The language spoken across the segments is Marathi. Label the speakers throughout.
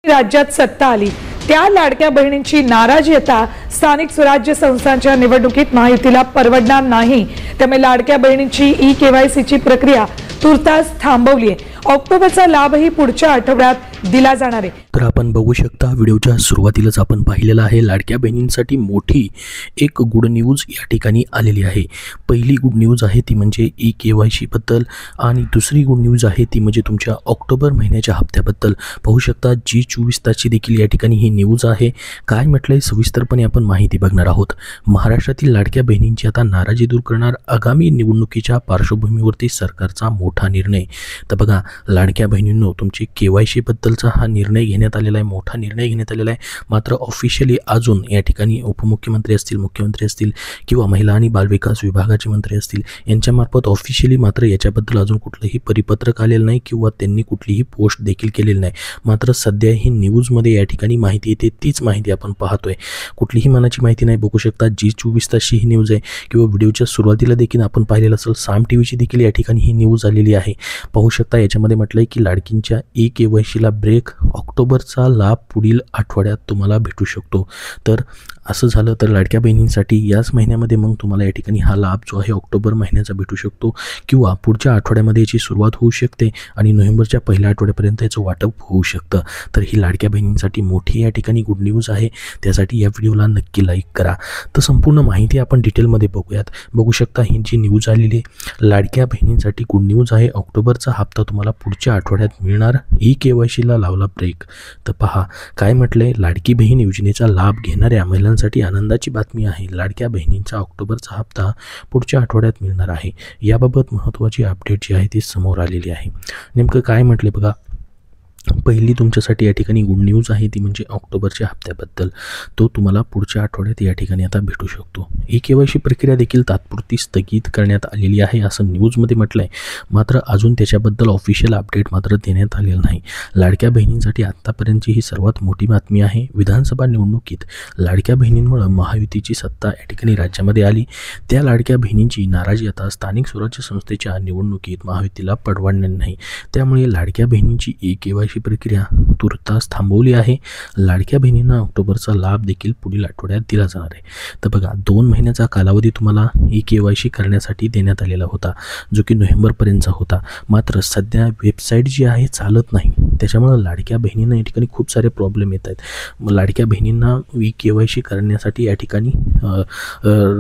Speaker 1: राज्यात सत्ता आली त्या लाडक्या बहिणींची नाराजी आता स्थानिक स्वराज्य संस्थांच्या निवडणुकीत महायुतीला परवडणार नाही। त्यामुळे लाडक्या बहिणींची ई-केवायसीची प्रक्रिया तुर्तास थांबवली आहे। ऑक्टोबरचा लाभही पुढच्या आठवड्यात दिला जाणार आहे।
Speaker 2: तर आपण बघू शकता व्हिडिओच्या सुरुवातीलाच आपण पाहिलेलं आहे लाडक्या बहिणींसाठी मोठी एक गुड न्यूज या ठिकाणी आलेली आहे। पहिली गुड न्यूज आहे ती म्हणजे ई-केवायसी बद्दल आणि दुसरी गुड न्यूज आहे ती म्हणजे तुमच्या ऑक्टोबर महिन्याच्या हप्त्याबद्दल। पाहू शकता G24 तासची देखील या ठिकाणी ही न्यूज आहे। काय म्हटलंय सविस्तरपणे आपण माहिती बघणार आहोत। महाराष्ट्रातील लाडक्या बहिणींची आता नाराजी दूर करणार आगामी निवडणुकीच्या पार्श्वभूमीवरती सरकारचा मोठा निर्णय। तर बघा लाडक्या बहिणींनो तुमची केवायसी बद्दलचा हा निर्णय घेण्यात आलेला आहे, मोठा निर्णय घेण्यात आलेला आहे। मात्र ऑफिशियली अजून या ठिकाणी उपमुख्यमंत्री असतील, मुख्यमंत्री असतील किंवा महिला आणि बालविकास विभागाचे मंत्री असतील यांच्यामार्फत ऑफिशियली मात्र याच्याबद्दल अजून कुठलंही परिपत्रक आलेलं नाही किंवा त्यांनी कुठलीही पोस्ट देखील केलेली नाही। मात्र सध्या ही न्यूजमध्ये या ठिकाणी माहिती येते तीच माहिती आपण पाहतोय, कुठलीही मनाची माहिती नाही। बघू शकता G24 तासची ही न्यूज आहे किंवा व्हिडिओच्या सुरुवातीला देखील आपण पाहिलेलं असेल साम टीव्हीची देखील या ठिकाणी ही न्यूज आलेली आहे। पाहू शकता याच्यामध्ये म्हटलंय की लाडकींच्या ई-केवायसीला ब्रेक, ऑक्टोबरचा लाभ पुढील आठवड्यात तुम्हाला भेटू शकतो। तर असं झालं तर लाडक्या बहिणींसाठी याच महिन्यामध्ये मग तुम्हाला या ठिकाणी हा लाभ जो आहे ऑक्टोबर महिन्याचा भेटू शकतो किंवा पुढच्या आठवड्यामध्ये याची सुरुवात होऊ शकते आणि नोव्हेंबरच्या पहिल्या आठवड्यापर्यंत याचं वाटप होऊ शकतं। तर ही लाडक्या बहिणींसाठी मोठी या ठिकाणी गुड न्यूज आहे, त्यासाठी या व्हिडिओला नक्की लाईक करा। तर संपूर्ण माहिती आपण डिटेलमध्ये बघूयात। बघू शकता ही जी न्यूज आलेली आहे लाडक्या बहिणींसाठी गुड न्यूज आहे। ऑक्टोबरचा हप्ता तुम्हाला पुढच्या आठवड्यात मिळणार, ई-केवायसीला लावला ब्रेक। तर पहा काय म्हटलंय, लाडकी बहीण योजनेचा लाभ घेणाऱ्या महिलांसाठी आनंदाची बातमी आहे। लाडक्या बहिणींचा ऑक्टोबरचा हप्ता पुढच्या आठवड्यात मिळणार आहे। याबाबत महत्त्वाची अपडेट जी आहे ती समोर आलेली आहे। नेमकं काय म्हटले बघा, पहिली तुमच्यासाठी या ठिकाणी गुड न्यूज आहे ती म्हणजे ऑक्टोबरच्या हप्त्याबद्दल, तो तुम्हाला पुढच्या आठवड्यात या ठिकाणी आता भेटू शकतो। ई-केवायसी प्रक्रिया देखील तात्पुरती स्थगित करण्यात आलेली आहे असं न्यूजमध्ये म्हटलं आहे। मात्र अजून त्याच्याबद्दल ऑफिशियल अपडेट मात्र देण्यात आलेलं नाही। लाडक्या बहिणींसाठी आत्तापर्यंतची ही सर्वात मोठी बातमी आहे। विधानसभा निवडणुकीत लाडक्या बहिणींमुळे महायुतीची सत्ता या ठिकाणी राज्यामध्ये आली, त्या लाडक्या बहिणींची नाराजी आता स्थानिक स्वराज्य संस्थेच्या निवडणुकीत महायुतीला परवडणार नाही। त्यामुळे लाडक्या बहिणींची ई-केवायसी प्रक्रिया तुर्तास थांबवली आहे। लाडक्या बहिणींना ऑक्टोबरचा लाभ देखील पुढील आठवड्यात दिला जाणार आहे। तर बघा 2 महिन्याचा कालावधी तुम्हाला ई-केवायसी करण्यासाठी देण्यात आलेला होता, जो की नोव्हेंबरपर्यंतचा होता। मात्र सध्या वेबसाईट जी आहे चालत नाही, त्याच्यामुळे लाडक्या बहिणींना या ठिकाणी खूप सारे प्रॉब्लेम येत आहेत। लाडक्या बहिणींना ई-केवायसी करण्यासाठी या ठिकाणी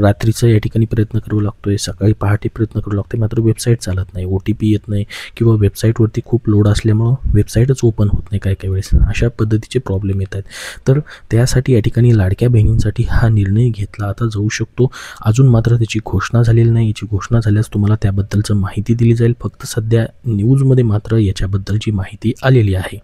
Speaker 2: रात्रीचा या ठिकाणी प्रयत्न करावा लागतोय, सकाळी पहाटे प्रयत्न करावा लागतोय, मात्र वेबसाईट चालत नाही, OTP येत नाही किंवा वेबसाईटवरती खूप लोड असल्यामुळं वेबसाईटच ओपन होत नाही काही वेळेस, अशा पद्धतीचे प्रॉब्लेम येत आहेत। तर त्यासाठी या ठिकाणी लाडक्या बहिणींसाठी हा निर्णय घेतला आता जाऊ शकतो। अजून मात्र त्याची घोषणा झालेली नाही, याची घोषणा झाल्यास तुम्हाला त्याबद्दलचं माहिती दिली जाईल। फक्त सध्या न्यूजमध्ये मात्र याच्याबद्दलची माहिती आलेली आहे।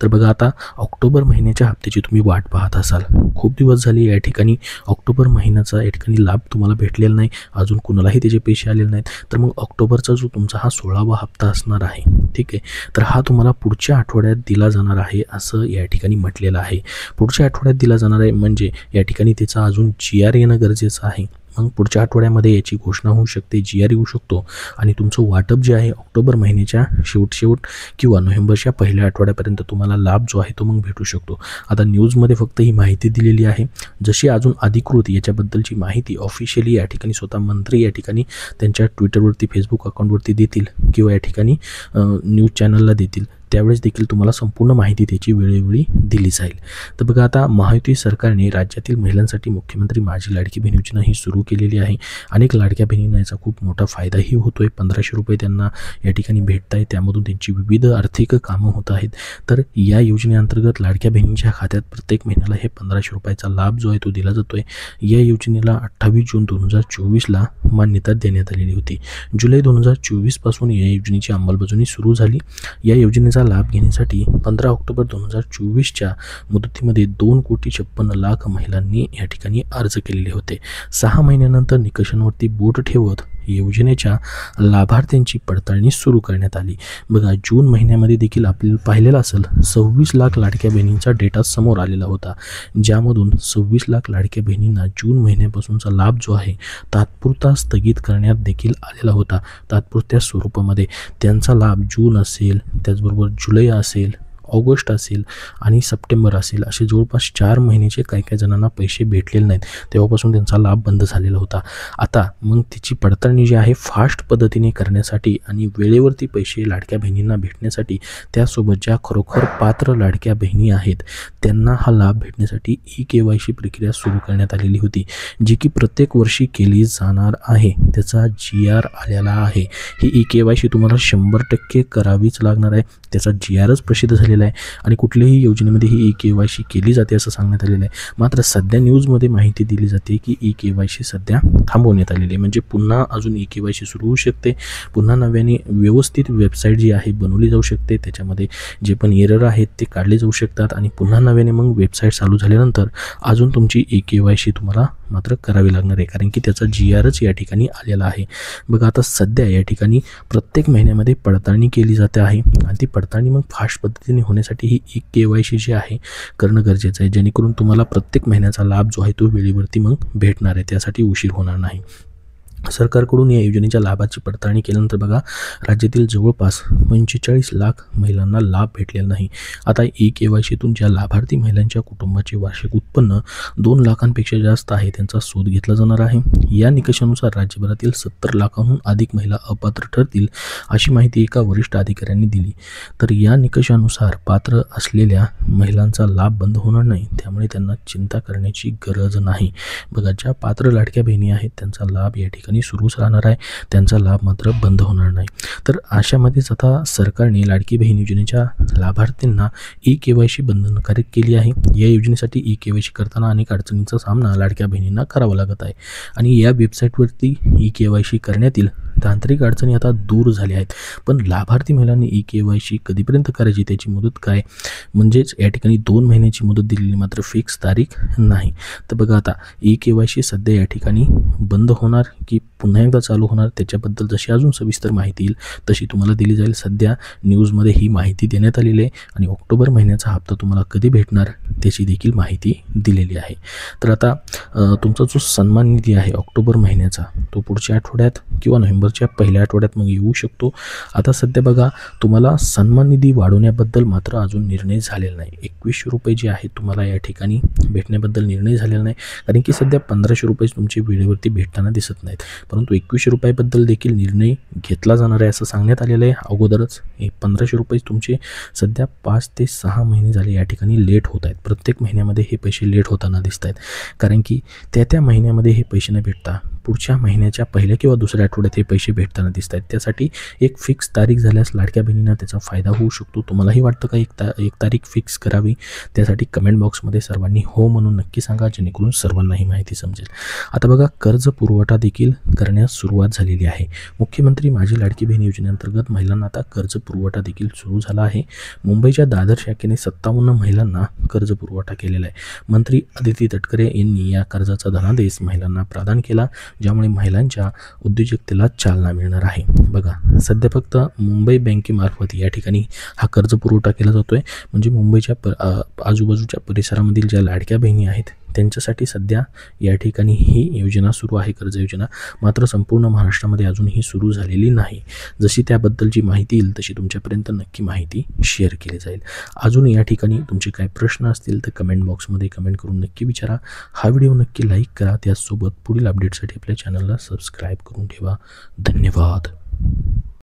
Speaker 2: तर बघा आता ऑक्टोबर महिन्याच्या हप्त्याची तुम्ही वाट पाहत असाल, खूप दिवस झाले या ठिकाणी ऑक्टोबर महिन्याचा या ठिकाणी लाभ तुम्हाला भेटलेला नाही, अजून कुणालाही त्याचे पैसे आलेले नाहीत। तर मग ऑक्टोबरचा जो तुमचा हा 16वा हप्ता असणार आहे, ठीक आहे, तर हा तुम्हाला पुढच्या आठवड्यात दिला जाणार आहे असं या ठिकाणी म्हटलेलं आहे। पुढच्या आठवड्यात दिला जाणार आहे म्हणजे या ठिकाणी त्याचा अजून GR येणं गरजेचं आहे। मग पुढच्या आठवड्यामध्ये याची घोषणा होऊ शकते, GR येऊ शकतो आणि तुमचं वाटप जे आहे ऑक्टोबर महिन्याच्या शेवट किंवा नोव्हेंबरच्या पहिल्या आठवड्यापर्यंत तुम्हाला लाभ जो आहे तो मग भेटू शकतो। आता न्यूजमध्ये फक्त ही माहिती दिलेली आहे, जशी अजून अधिकृत याच्याबद्दलची माहिती ऑफिशियली या ठिकाणी स्वतः मंत्री या ठिकाणी त्यांच्या ट्विटरवरती, फेसबुक अकाउंटवरती देतील किंवा या ठिकाणी न्यूज चॅनलला देतील, त्यावेळेस देखील तुम्हाला संपूर्ण माहिती त्याची वेळोवेळी दिली जाईल। तर बघा आता महायुती सरकारने राज्यातील महिलांसाठी मुख्यमंत्री माझी लाडकी बहीण योजना ही सुरू केलेली आहे। अनेक लाडक्या बहिणींना याचा खूप मोठा फायदाही होतोय। 1500 रुपये त्यांना या ठिकाणी भेटत आहेत, त्यामधून त्यांची विविध आर्थिक कामं होत आहेत। तर या योजनेअंतर्गत लाडक्या बहिणींच्या खात्यात प्रत्येक महिन्याला हे 1500 रुपयाचा लाभ जो आहे तो दिला जातोय। या योजनेला 28 जून 2024ला मान्यता देण्यात आलेली होती। जुलै 2024 पासून या योजनेची अंमलबजावणी सुरू झाली। या योजनेचा लाभ घेण्यासाठी 15 ऑक्टोबर 2024च्या मुदतीमध्ये 2,56,00,000 महिलांनी या ठिकाणी अर्ज केलेले होते। 6 महिन्यानंतर निकषांवरती बोट ठेवत योजनेच्या लाभार्थ्यांची पडताळणी सुरू करण्यात आली। बघा जून महिन्यामध्ये देखील आपल्याला पाहिलेलं असेल 26 लाख लाडक्या बहिणींचा डेटा समोर आलेला होता, ज्यामधून 26 लाख लाडक्या बहिणींना जून महिन्यापासूनचा लाभ जो आहे तात्पुरता स्थगित करण्यात देखील आलेला होता। तात्पुरत्या स्वरूपामध्ये त्यांचा लाभ जून असेल, त्याचबरोबर जुलै असेल, ऑगस्ट असेल आणि सप्टेंबर असेल, असे जवळपास 4 महिन्याचे काही जणांना पैसे भेटलेले नाहीत. तेव्हापासून त्यांचा लाभ बंद झालेला होता. आता मग तिची पडताळणी जी आहे फास्ट पद्धतीने करण्यासाठी आणि वेळेवरती पैसे लाडक्या बहिणींना भेटण्यासाठी, त्यासोबत ज्या खरोखर पात्र लाडक्या बहिणी आहेत त्यांना हा लाभ भेटण्यासाठी EKYC प्रक्रिया सुरू करण्यात आलेली होती, जी की प्रत्येक वर्षी केली जाणार आहे. त्याचा GR आलेला आहे. ही EKYC तुम्हाला 100% करावीच लागणार आहे. त्याचा GRच प्रसिद्ध झालेला आहे आणि कुठल्याही योजनेमध्ये ही EKYC केली जाते असं सांगण्यात आलेलं आहे. मात्र सध्या न्यूजमध्ये माहिती दिली जाते की EKYC सध्या थांबवण्यात आलेली आहे. म्हणजे पुन्हा अजून EKYC सुरू होऊ शकते. पुन्हा नव्याने व्यवस्थित वेबसाईट जी आहे बनवली जाऊ शकते. त्याच्यामध्ये जे पण एरर आहेत ते काढले जाऊ शकतात आणि पुन्हा नव्याने मग वेबसाईट चालू झाल्यानंतर अजून तुमची EKYC तुम्हाला मात्र करावी लागणार आहे, कारण की त्याचा GRच या ठिकाणी आलेला आहे. बघा आता सध्या या ठिकाणी प्रत्येक महिन्यामध्ये पडताळणी केली जाते आहे आणि ती पडताळणी मग फास्ट पद्धतीने होण्यासाठी ही EKYC जी आहे करणं गरजेचं आहे, जेणेकरून तुम्हाला प्रत्येक महिन्याचा लाभ जो आहे तो वेळेवरती मग भेटणार आहे. त्यासाठी उशीर होणार नाही. सरकारकडून या योजनेच्या लाभाची पडताळणी केल्यानंतर बघा राज्यातील जवळपास 45 लाख महिलांना लाभ भेटलेला नाही. आता EKYCतून ज्या लाभार्थी महिलांच्या कुटुंबाचे वार्षिक उत्पन्न 2 लाखांपेक्षा जास्त आहे त्यांचा शोध घेतला जाणार आहे. या निकषानुसार राज्यभरातील 70 लाखांहून अधिक महिला अपात्र ठरतील अशी माहिती एका वरिष्ठ अधिकाऱ्यांनी दिली. तर या निकषानुसार पात्र असलेल्या महिलांचा लाभ बंद होणार नाही, त्यामुळे त्यांना चिंता करण्याची गरज नाही. बघा ज्या पात्र लाडक्या बहिणी आहेत त्यांचा लाभ या ठिकाणी सुरूच राहणार आहे. त्यांचा लाभ मात्र बंद होणार नाही. तर अशामध्येच आता सरकारने लाडकी बहीण योजनेच्या लाभार्थींना EKYC बंधनकारक केली आहे. या योजनेसाठी EKYC करताना अनेक अडचणींचा सामना लाडक्या बहिणींना करावा लागत आहे आणि या वेबसाईटवरती EKYC करण्यातील तांत्रिक अडचणी आता दूर झाल्या आहेत. पण लाभार्थी महिलांनी EKYC कधीपर्यंत करायची, त्याची मुदत काय, म्हणजेच या ठिकाणी 2 महिन्याची मुदत दिलेली, मात्र फिक्स तारीख नाही. तर बघा आता EKYC सध्या या ठिकाणी बंद होणार की पुन्हा एकदा चालू होणार, त्याच्याबद्दल जशी अजून सविस्तर माहिती येईल तशी तुम्हाला दिली जाईल. सध्या न्यूजमध्ये ही माहिती देण्यात आलेली आहे आणि ऑक्टोबर महिन्याचा हप्ता तुम्हाला कधी भेटणार त्याची देखील माहिती दिलेली आहे. तर आता तुमचा जो सन्मान निधी आहे ऑक्टोबर महिन्याचा, तो पुढच्या आठवड्यात किंवा नोव्हेंबरच्या पहिल्या आठवड्यात मग येऊ शकतो. आता सध्या बघा तुम्हाला सन्मान निधी वाढवण्याबद्दल मात्र अजून निर्णय झालेला नाही. 2100 रुपये जे आहेत तुम्हाला या ठिकाणी भेटण्याबद्दल निर्णय झालेला नाही, कारण की सध्या 1500 रुपये तुमचे वेळेवरती भेटताना दिसत नाहीत. परंतु 2100 रुपयाबद्दल देखील निर्णय घेतला जाणार आहे असं सांगण्यात आलेलं आहे अगोदरच. 1500 रुपये तुमचे सध्या 5 ते 6 महिने झाले या ठिकाणी लेट होत आहेत. प्रत्येक महिन्यामध्ये हे पैसे लेट होताना दिसत आहेत, कारण की त्या महिन्यामध्ये हे पैसे न भेटता पुढच्या महिन्याच्या पहिल्या किंवा दुसऱ्या आठवड्यात हे पैसे भेटताना दिसत आहेत. त्यासाठी एक फिक्स तारीख झाल्यास लाडक्या बहिणींना त्याचा फायदा होऊ शकतो. तुम्हालाही वाटतं का एक तारीख फिक्स करावी? त्यासाठी कमेंट बॉक्समध्ये सर्वांनी हो म्हणून नक्की सांगा, जेणेकरून सर्वांना ही माहिती समजेल. आता बघा कर्ज पुरवठा देखील करण्यास सुरुवात झालेली आहे. मुख्यमंत्री माझी लाडकी बहीण योजनेअंतर्गत महिलांना आता कर्ज पुरवठा देखील सुरू झाला आहे. मुंबईच्या दादर शाखेने 57 महिलांना कर्ज पुरवठा केलेला आहे. मंत्री अदिती तटकरे यांनी या कर्जाचा धनादेश महिलांना प्रदान केला, ज्यामुळे महिलांच्या उद्योजकतेला चालना मिळणार आहे. बघा सध्या फक्त मुंबई बँकेमार्फत या ठिकाणी हा कर्ज पुरवठा केला जातोय. म्हणजे मुंबईच्या आजूबाजूच्या परिसरामधील ज्या लाडक्या बहिणी आहेत त्यांच्यासाठी सध्या या ठिकाणी ही योजना सुरू आहे, कर्ज योजना. मात्र संपूर्ण महाराष्ट्रामध्ये अजून ही सुरू झालेली नाही. जशी त्याबद्दलची माहिती येईल तशी तुमच्यापर्यंत नक्की माहिती शेअर केली जाईल. अजून या ठिकाणी तुमचे काय प्रश्न असतील तर कमेंट बॉक्समध्ये कमेंट करून नक्की विचारा. हा व्हिडिओ नक्की लाईक करा. त्याचसोबत पुढील अपडेटसाठी आपल्या चॅनलला सबस्क्राईब करून ठेवा. धन्यवाद.